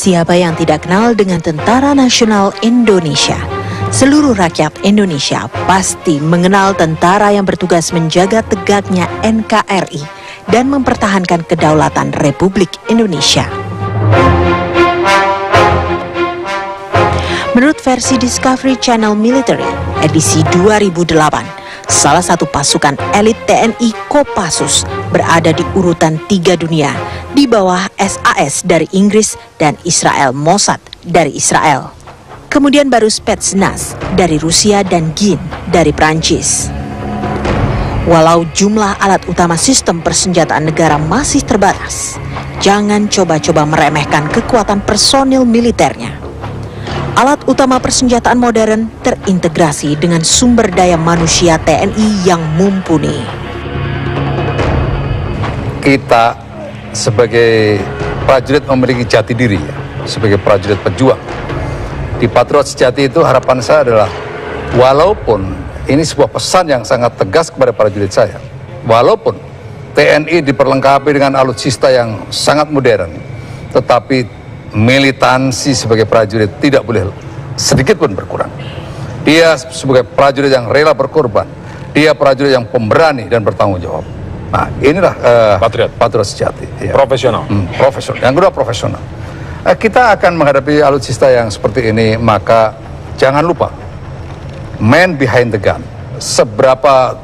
Siapa yang tidak kenal dengan Tentara Nasional Indonesia? Seluruh rakyat Indonesia pasti mengenal tentara yang bertugas menjaga tegaknya NKRI dan mempertahankan kedaulatan Republik Indonesia. Menurut versi Discovery Channel Military edisi 2008, salah satu pasukan elit TNI Kopassus berada di urutan 3 dunia di bawah SAS dari Inggris dan Israel Mossad dari Israel. Kemudian baru Spetsnaz dari Rusia dan GIN dari Prancis. Walau jumlah alat utama sistem persenjataan negara masih terbatas, jangan coba-coba meremehkan kekuatan personil militernya. Alat utama persenjataan modern terintegrasi dengan sumber daya manusia TNI yang mumpuni. Kita sebagai prajurit memiliki jati diri, sebagai prajurit pejuang. Di Patriot Sejati itu harapan saya adalah, walaupun ini sebuah pesan yang sangat tegas kepada prajurit saya, walaupun TNI diperlengkapi dengan alutsista yang sangat modern, tetapi militansi sebagai prajurit tidak boleh sedikit pun berkurang. Dia sebagai prajurit yang rela berkorban, dia prajurit yang pemberani dan bertanggung jawab. Nah, inilah Patriot Sejati. Ya. Profesional. Profesional. Yang kedua profesional. Kita akan menghadapi alutsista yang seperti ini, maka jangan lupa man behind the gun. Seberapa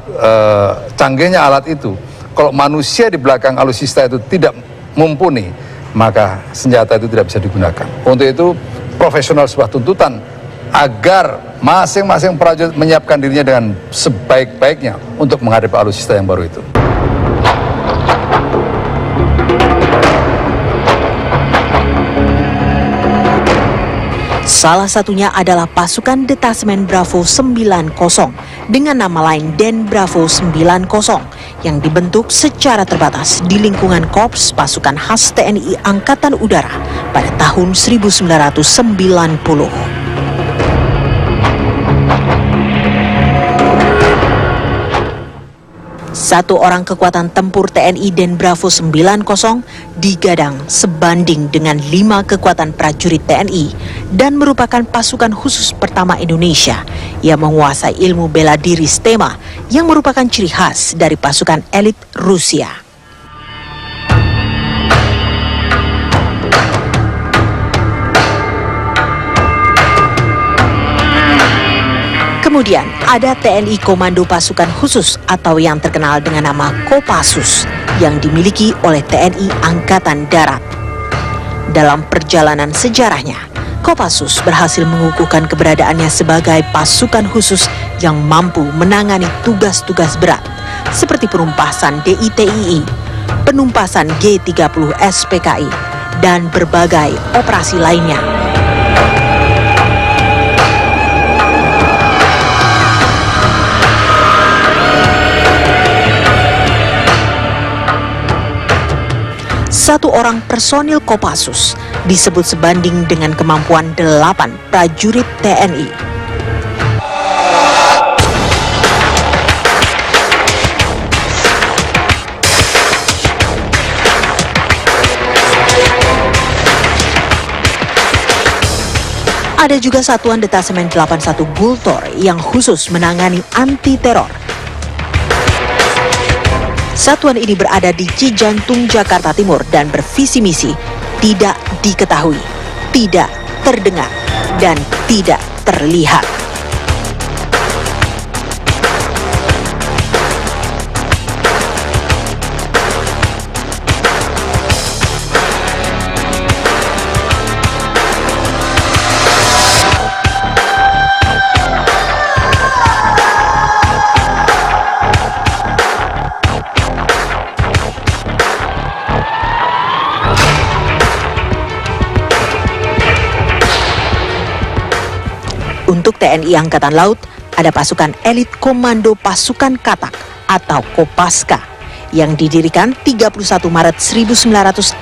canggihnya alat itu, kalau manusia di belakang alutsista itu tidak mumpuni, maka senjata itu tidak bisa digunakan. Untuk itu, profesional sebuah tuntutan agar masing-masing prajurit menyiapkan dirinya dengan sebaik-baiknya untuk menghadapi alutsista yang baru itu. Salah satunya adalah pasukan Detasemen Bravo 90 dengan nama lain Den Bravo 90 yang dibentuk secara terbatas di lingkungan Korps Pasukan Khas TNI Angkatan Udara pada tahun 1990. Satu orang kekuatan tempur TNI Den Bravo 90 digadang sebanding dengan 5 kekuatan prajurit TNI dan merupakan pasukan khusus pertama Indonesia yang menguasai ilmu bela diri STEMA yang merupakan ciri khas dari pasukan elit Rusia. Kemudian ada TNI Komando Pasukan Khusus atau yang terkenal dengan nama Kopassus yang dimiliki oleh TNI Angkatan Darat. Dalam perjalanan sejarahnya, Kopassus berhasil mengukuhkan keberadaannya sebagai pasukan khusus yang mampu menangani tugas-tugas berat seperti penumpasan DITII, penumpasan G30 SPKI, dan berbagai operasi lainnya. Satu orang personil Kopassus disebut sebanding dengan kemampuan 8 prajurit TNI. Ada juga satuan Detasemen 81 Gultor yang khusus menangani anti-teror. Satuan ini berada di Cijantung, Jakarta Timur dan bervisi misi tidak diketahui, tidak terdengar, dan tidak terlihat. Untuk TNI Angkatan Laut, ada pasukan elit Komando Pasukan Katak atau Kopaska yang didirikan 31 Maret 1962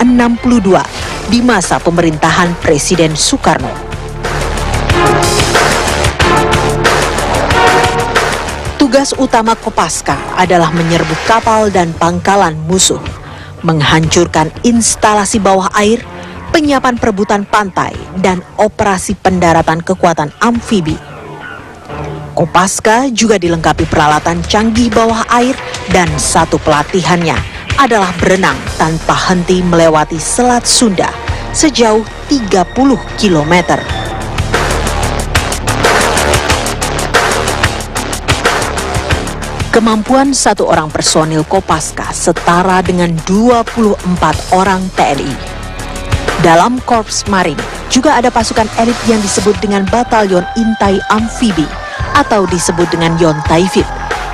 di masa pemerintahan Presiden Soekarno. Tugas utama Kopaska adalah menyerbu kapal dan pangkalan musuh, menghancurkan instalasi bawah air, penyiapan perebutan pantai, dan operasi pendaratan kekuatan amfibi. Kopaska juga dilengkapi peralatan canggih bawah air dan satu pelatihannya adalah berenang tanpa henti melewati Selat Sunda sejauh 30 km. Kemampuan satu orang personil Kopaska setara dengan 24 orang TNI. Dalam Korps Marin juga ada pasukan elit yang disebut dengan Batalion Intai Amfibi atau disebut dengan Yontaifib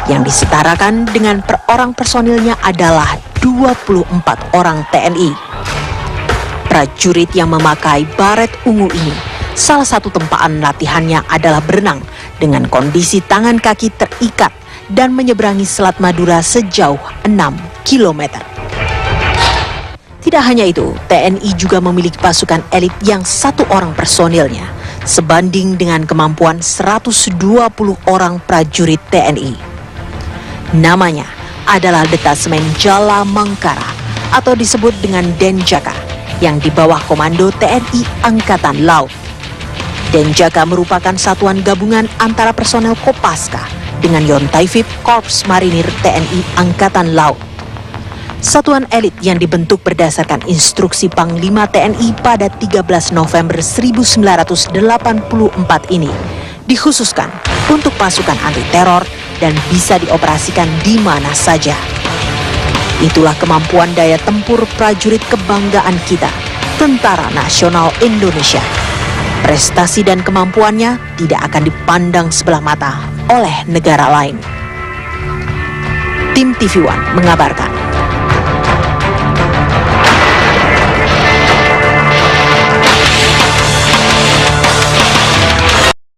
yang disetarakan dengan per orang personilnya adalah 24 orang TNI. Prajurit yang memakai baret ungu ini, salah satu tempaan latihannya adalah berenang dengan kondisi tangan kaki terikat dan menyeberangi Selat Madura sejauh 6 km. Tidak hanya itu, TNI juga memiliki pasukan elit yang satu orang personilnya sebanding dengan kemampuan 120 orang prajurit TNI. Namanya adalah Detasemen Jala Mangkara atau disebut dengan Denjaka yang di bawah komando TNI Angkatan Laut. Denjaka merupakan satuan gabungan antara personel Kopaska dengan Yontaifib Korps Marinir TNI Angkatan Laut. Satuan elit yang dibentuk berdasarkan instruksi Panglima TNI pada 13 November 1984 ini dikhususkan untuk pasukan anti teror dan bisa dioperasikan di mana saja. Itulah kemampuan daya tempur prajurit kebanggaan kita, Tentara Nasional Indonesia. Prestasi dan kemampuannya tidak akan dipandang sebelah mata oleh negara lain. Tim TV One mengabarkan.